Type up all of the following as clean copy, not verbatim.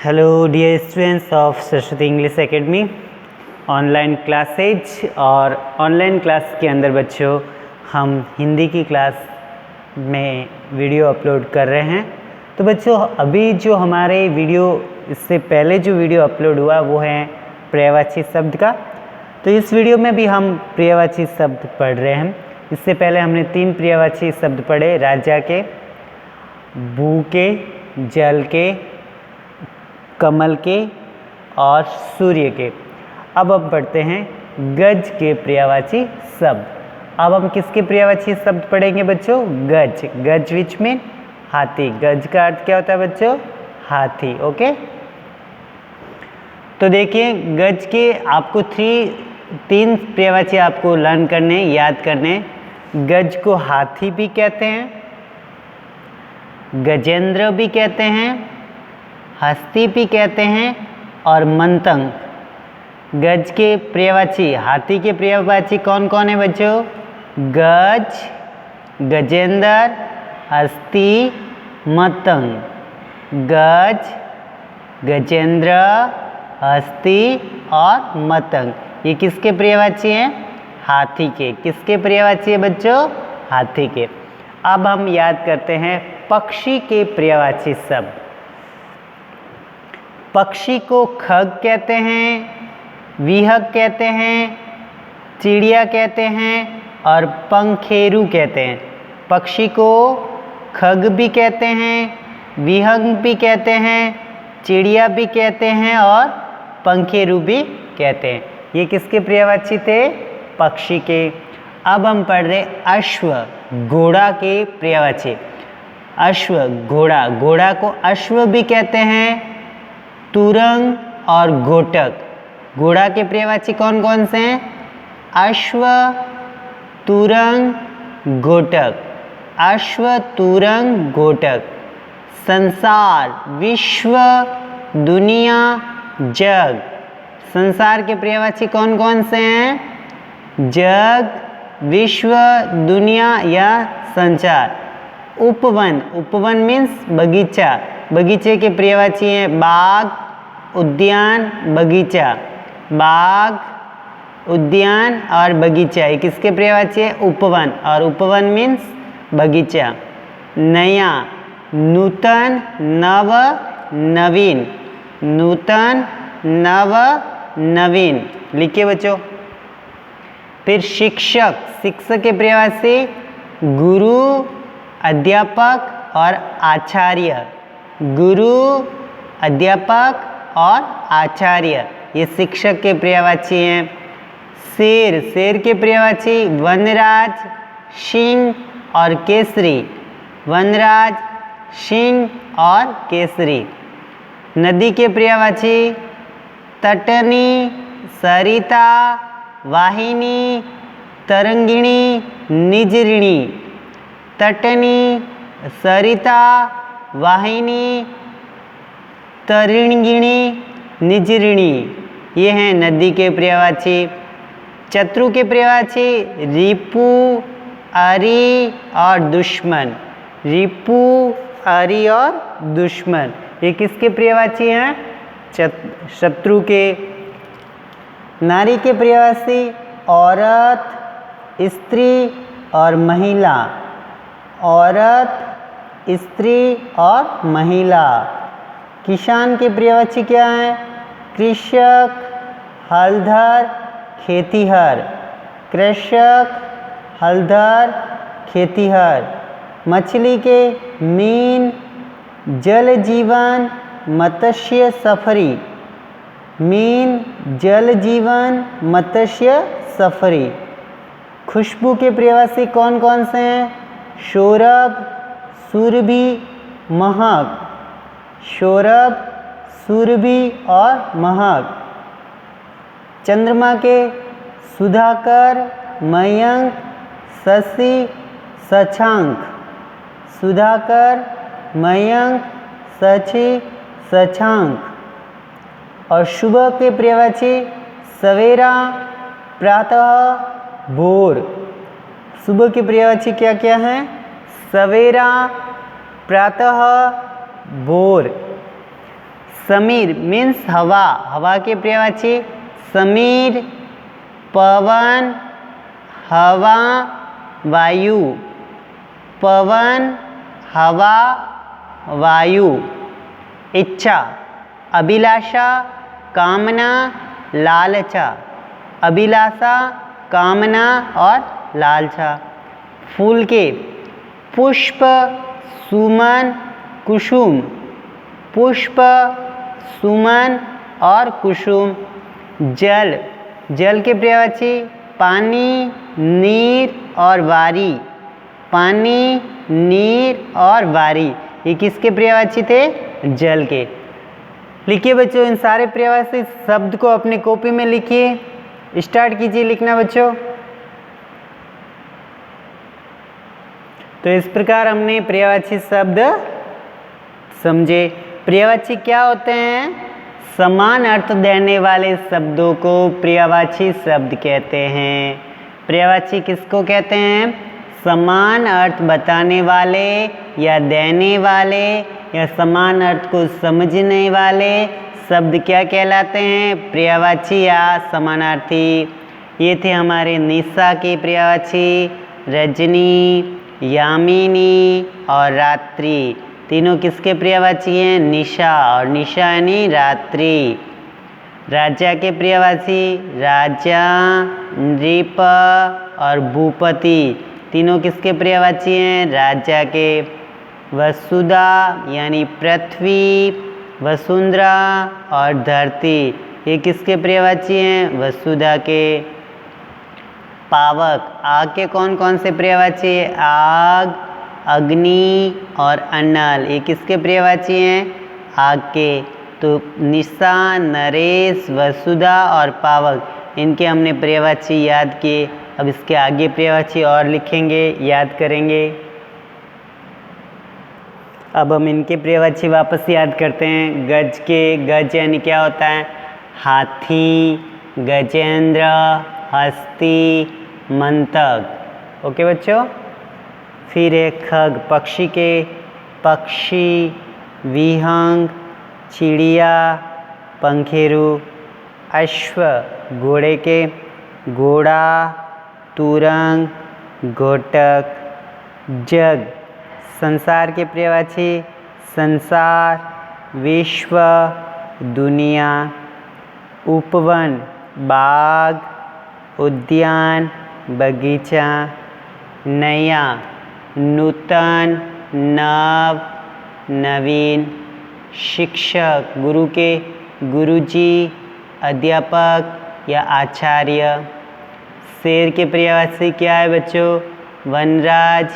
Hello dear students of Saraswati English academy online classes और online class के अंदर बच्चों हम हिंदी की क्लास में वीडियो अपलोड कर रहे हैं। तो बच्चों अभी जो हमारे वीडियो इससे पहले जो वीडियो अपलोड हुआ वो है पर्यायवाची शब्द का। तो इस वीडियो में भी हम पर्यायवाची शब्द पढ़ रहे हैं। इससे पहले हमने 3 पर्यायवाची शब्द पढ़े, राजा के, भू के, जल के, कमल के और सूर्य के। अब हम पढ़ते हैं गज के पर्यायवाची शब्द। अब हम किसके पर्यायवाची शब्द पढ़ेंगे बच्चों? गज। गज विच मीन हाथी। गज का अर्थ क्या होता है बच्चों? हाथी। ओके, तो देखिए गज के आपको 3 पर्यायवाची आपको लर्न करने, याद करने। गज को हाथी भी कहते हैं, गजेंद्र भी कहते हैं, हस्ती भी कहते हैं और मंतंग। गज के पर्यायवाची, हाथी के पर्यायवाची कौन कौन है बच्चों? गज, गजेंद्र, हस्ती, मतंग। गज, गजेंद्र, हस्ती और मतंग ये किसके पर्यायवाची हैं? हाथी के। किसके पर्यायवाची है बच्चों? हाथी के। अब हम याद करते हैं पक्षी के पर्यायवाची शब्द। पक्षी को खग कहते हैं, विहग कहते हैं, चिड़िया कहते हैं और पंखेरु कहते हैं। पक्षी को खग भी कहते हैं, विहग भी कहते हैं, चिड़िया भी कहते हैं और पंखेरु भी कहते हैं। ये किसके पर्यायवाची थे? पक्षी के। अब हम पढ़ रहे अश्व, घोड़ा के पर्यायवाची। अश्व, घोड़ा। घोड़ा को अश्व भी कहते हैं, तुरंग और घोटक। घोड़ा के पर्यायवाची कौन कौन से हैं? अश्व, तुरंग, घोटक। अश्व, तुरंग, घोटक। संसार, विश्व, दुनिया, जग। संसार के पर्यायवाची कौन कौन से हैं? जग, विश्व, दुनिया या संचार। उपवन, उपवन मीन्स बगीचा। बगीचे के पर्यायवाची हैं बाग, उद्यान, बगीचा। बाग, उद्यान और बगीचा ये किसके पर्यायवाची है? उपवन। और उपवन मीन्स बगीचा। नया, नूतन, नव, नवीन। नूतन, नव, नवीन। लिखिए बच्चों। फिर शिक्षक, शिक्षक के पर्यायवाची गुरु, अध्यापक और आचार्य। गुरु, अध्यापक और आचार्य ये शिक्षक के पर्यायवाची हैं। शेर, शेर के पर्यायवाची वनराज, सिंह और केसरी। वनराज, सिंह और केसरी। नदी के पर्यायवाची तटनी, सरिता, वाहिनी, तरंगिणी, निजरिणी। तटनी, सरिता, वाहिनी, तरंगिणी, निजरिणी ये हैं नदी के पर्यायवाची। शत्रु के पर्यायवाची रिपु, अरि और दुश्मन। रिपु, अरि और दुश्मन ये किसके पर्यायवाची हैं? शत्रु के। नारी के पर्यायवाची औरत, स्त्री और महिला। औरत, स्त्री और महिला। किसान के पर्यायवाची क्या है? कृषक, हलधर, खेतीहर। कृषक, हलधर, खेतीहर। मछली के मीन, जल जीवन, मत्स्य सफरी। मीन, जल जीवन, मत्स्य सफरी। खुशबू के पर्यायवाची कौन कौन से हैं? सौरभ, सुरभि, महक। सौरभ, सुरभि और महक। चंद्रमा के सुधाकर, मयंक, शशि, शशांक। सुधाकर, मयंक, शशि, शशांक। और सुबह के पर्यायवाची सवेरा, प्रातः, भोर। सुबह के पर्यायवाची क्या क्या हैं? सवेरा, प्रातः, भोर। समीर मीन्स हवा, हवा के पर्यायवाची समीर, पवन, हवा, वायु, पवन, हवा, वायु। इच्छा, अभिलाषा, कामना, लालचा, अभिलाषा, कामना और लालचा। फूल के पुष्प, सुमन, कुसुम, पुष्प, सुमन और कुसुम। जल, जल के पर्यायवाची पानी, नीर और वारी, पानी, नीर और वारी। ये किसके पर्यायवाची थे? जल के। लिखिए बच्चों, इन सारे पर्यायवाची शब्द को अपने कॉपी में लिखिए। स्टार्ट कीजिए लिखना बच्चों। तो इस प्रकार हमने पर्यायवाची शब्द समझे। पर्यायवाची क्या होते हैं? समान अर्थ देने वाले शब्दों को पर्यायवाची शब्द कहते हैं। पर्यायवाची किसको कहते हैं? समान अर्थ बताने वाले या देने वाले या समान अर्थ को समझने वाले शब्द क्या कहलाते हैं? पर्यायवाची या समानार्थी। ये थे हमारे निशा के पर्यायवाची, रजनी, यामिनी और रात्रि। तीनों किसके पर्यायवाची हैं? निशा, और निशा यानी रात्रि। राजा के पर्यायवाची राजा, नृप और भूपति। तीनों किसके पर्यायवाची हैं? राजा के। वसुधा यानी पृथ्वी, वसुंधरा और धरती, ये किसके पर्यायवाची हैं? वसुधा के। पावक, आग के कौन कौन से पर्यायवाची? आग, अग्नि और अनल, ये किसके पर्यायवाची हैं? आग के। तो निशा, नरेश, वसुधा और पावक, इनके हमने पर्यायवाची याद किए। अब इसके आगे पर्यायवाची और लिखेंगे, याद करेंगे। अब हम इनके पर्यायवाची वापस याद करते हैं। गज के, गज यानी क्या होता है? हाथी, गजेंद्र, हस्ती, मंतक। ओके बच्चों। फिर है खग, पक्षी के पक्षी, विहंग, चिड़िया, पंखेरु। अश्व, घोड़े के घोड़ा, तुरंग, घोटक। जग, संसार के पर्यायवाची संसार, विश्व, दुनिया। उपवन, बाग, उद्यान, बगीचा। नया, नूतन, नव, नवीन। शिक्षक, गुरु के गुरुजी, अध्यापक या आचार्य। शेर के पर्यायवाची क्या है बच्चों? वनराज,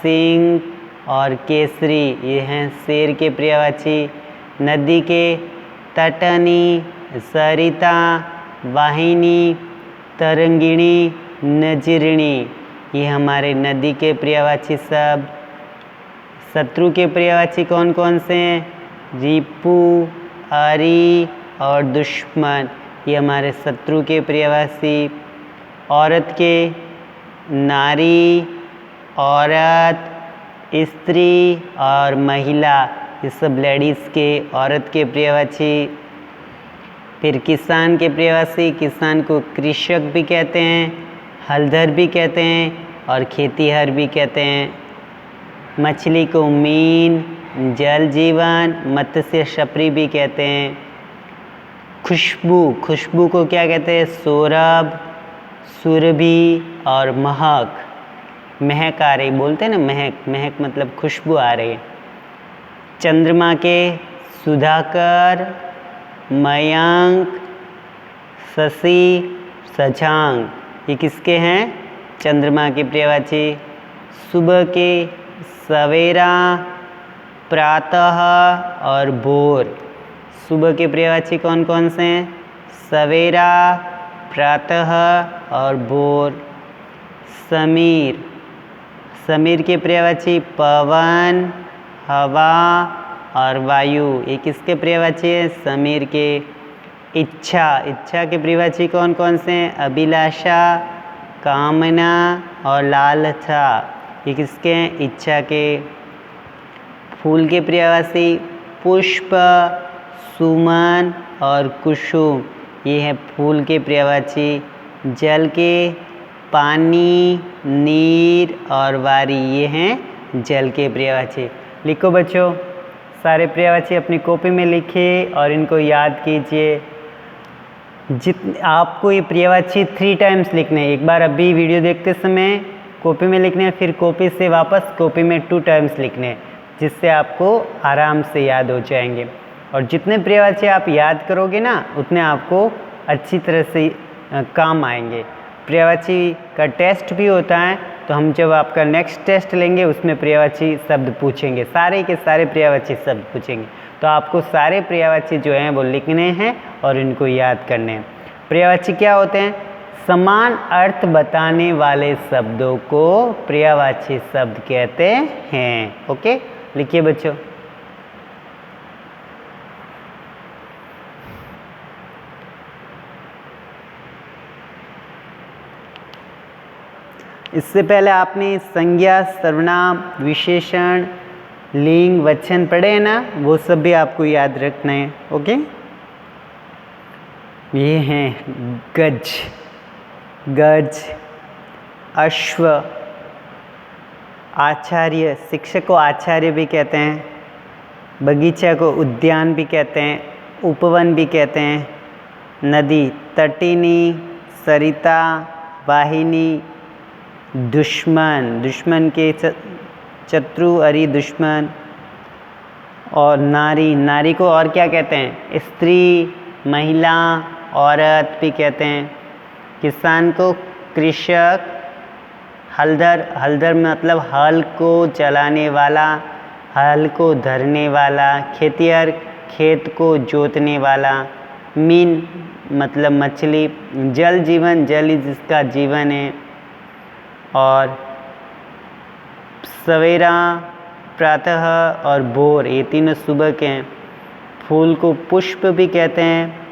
सिंह और केसरी, ये हैं शेर के पर्यायवाची। नदी के तटनी, सरिता, वाहिनी, तरंगिणी, नजरिणी, ये हमारे नदी के पर्यायवाची शब्द। शत्रु के पर्यायवाची कौन कौन से हैं? रिपु, अरि और दुश्मन, ये हमारे शत्रु के पर्यायवाची। औरत के नारी, औरत, स्त्री और महिला, ये सब लेडीज़ के, औरत के पर्यायवाची। फिर किसान के पर्यायवाची, किसान को कृषक भी कहते हैं, हलधर भी कहते हैं और खेतीहर भी कहते हैं। मछली को मीन, जल जीवन, मत्स्य शपरी भी कहते हैं। खुशबू, खुशबू को क्या कहते हैं? सौरभ, सुरभि और महक, महक आ रही, बोलते हैं ना महक, महक मतलब खुशबू आ रही है। चंद्रमा के सुधाकर, मयंक, शशि, शशांक, ये किसके हैं? चंद्रमा के पर्यायवाची। सुबह के सवेरा, प्रातः और भोर, सुबह के पर्यायवाची कौन कौन से हैं? सवेरा, प्रातः और भोर। समीर, समीर के पर्यायवाची पवन, हवा और वायु, ये किसके पर्यायवाची है? समीर के। इच्छा, इच्छा के पर्यायवाची कौन कौन से हैं? अभिलाषा, कामना और लालसा, ये किसके हैं? इच्छा के। फूल के पर्यायवाची पुष्प, सुमन और कुसुम ये हैं फूल के पर्यायवाची। जल के पानी, नीर और वारी ये हैं जल के पर्यायवाची। लिखो बच्चों, सारे पर्यायवाची अपनी कॉपी में लिखिए और इनको याद कीजिए। आपको ये पर्यायवाची 3 टाइम्स लिखने हैं। एक बार अभी वीडियो देखते समय कॉपी में लिखने हैं, फिर कॉपी से वापस कॉपी में 2 टाइम्स लिखने हैं, जिससे आपको आराम से याद हो जाएंगे। और जितने पर्यायवाची आप याद करोगे ना, उतने आपको अच्छी तरह से काम आएंगे। पर्यायवाची का टेस्ट भी होता है, तो हम जब आपका नेक्स्ट टेस्ट लेंगे उसमें पर्यायवाची शब्द पूछेंगे, सारे के सारे पर्यायवाची शब्द पूछेंगे। तो आपको सारे पर्यायवाची जो हैं वो लिखने हैं और इनको याद करने हैं। पर्यायवाची क्या होते हैं? समान अर्थ बताने वाले शब्दों को पर्यायवाची शब्द कहते हैं। ओके, लिखिए बच्चों। इससे पहले आपने संज्ञा, सर्वनाम, विशेषण, लिंग, वचन पढ़े हैं ना, वो सब भी आपको याद रखना है। ओके, ये हैं गज, गज, अश्व, आचार्य, शिक्षक को आचार्य भी कहते हैं, बगीचा को उद्यान भी कहते हैं, उपवन भी कहते हैं, नदी तटिनी, सरिता, वाहिनी, दुश्मन, दुश्मन के शत्रु, अरि दुश्मन, और नारी, नारी को और क्या कहते हैं? स्त्री, महिला, औरत भी कहते हैं। किसान को कृषक, हलधर, हलधर मतलब हल को चलाने वाला, हल को धरने वाला, खेतिहर, खेत को जोतने वाला, मीन मतलब मछली, जल जीवन, जल ही जिसका जीवन है, और सवेरा, प्रातः और भोर ये तीनों सुबह के हैं। फूल को पुष्प भी कहते हैं,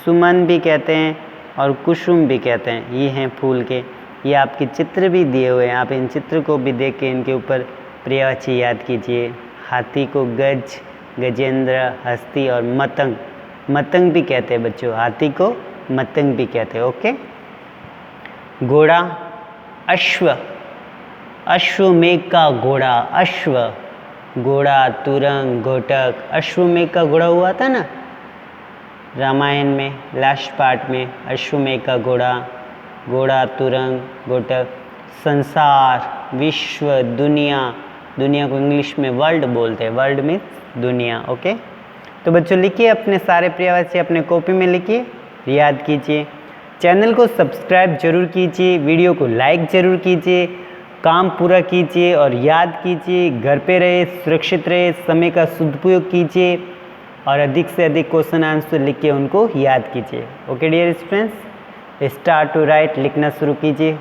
सुमन भी कहते हैं और कुसुम भी कहते हैं। ये हैं फूल के। ये आपके चित्र भी दिए हुए हैं, आप इन चित्र को भी देख के इनके ऊपर पर्यायवाची याद कीजिए। हाथी को गज, गजेंद्र, हस्ती और मतंग, मतंग भी कहते हैं बच्चों, हाथी को मतंग भी कहते हैं। ओके, घोड़ा, अश्व, अश्वमेघ का घोड़ा, अश्व, घोड़ा, तुरंग, घोटक। अश्वमेघ का घोड़ा हुआ था ना रामायण में, लास्ट पार्ट में, अश्वमेघ का घोड़ा, घोड़ा, तुरंग, घोटक। संसार, विश्व, दुनिया, दुनिया को इंग्लिश में वर्ल्ड बोलते हैं, वर्ल्ड मीन्स दुनिया। ओके, तो बच्चों लिखिए अपने सारे पर्यायवाची अपने कॉपी में लिखिए, याद कीजिए। चैनल को सब्सक्राइब जरूर कीजिए, वीडियो को लाइक जरूर कीजिए, काम पूरा कीजिए और याद कीजिए। घर पे रहे, सुरक्षित रहे, समय का सदुपयोग कीजिए और अधिक से अधिक क्वेश्चन आंसर लिख के उनको याद कीजिए। Okay dear students, start to write, लिखना शुरू कीजिए।